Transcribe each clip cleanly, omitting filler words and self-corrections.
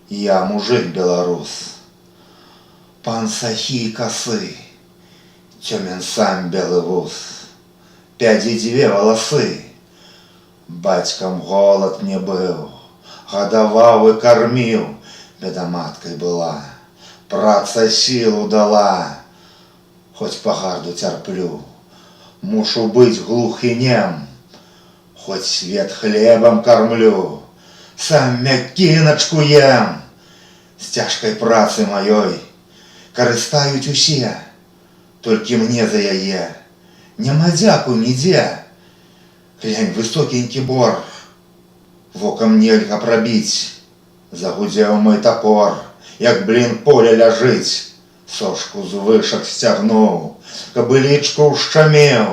Я мужик белорус, пан сахі косы, тёмен сам белый вуз, пяди две волосы. Бацькам голод мне был, гадаваў и кормил, бедаматкой была, праца силу дала. Хоть погарду терплю, мушу быть глух и нем, хоть свет хлебом кормлю, сам мякіночку ем. С тяжкой працы моей карыстаюць усе, толькі мне за яе няма дзяку нідзе. Глянь, высокенькі бор, вокам нельга прабіць. Загудзеў мой топор, як блін поле ляжыць. Сошку з вышак сцягнуў, кабылічку ўшчамеў,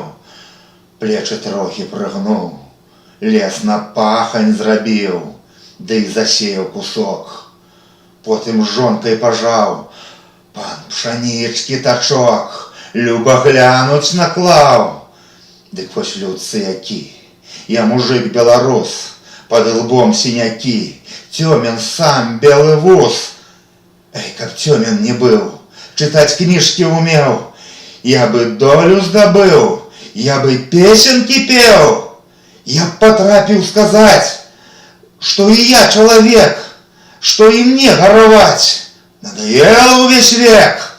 плечы трохі прыгнуў, лес на пахань зрабіў, ды і засеяў кусок. Потым з жонкай пажаў, пан пшанічкі тачок, люба глянуць наклаў. Дык вось людцы які, я мужик беларус, под лбом сінякі, цёмен сам белы вуз. Эй, каб цёмен не быў, чытаць кніжкі умеў, я бы долю здабыў, я бы песенкі пеў, я б потрапіў сказаць, што і я чалавек, што і мне гараваць надоел увесь век.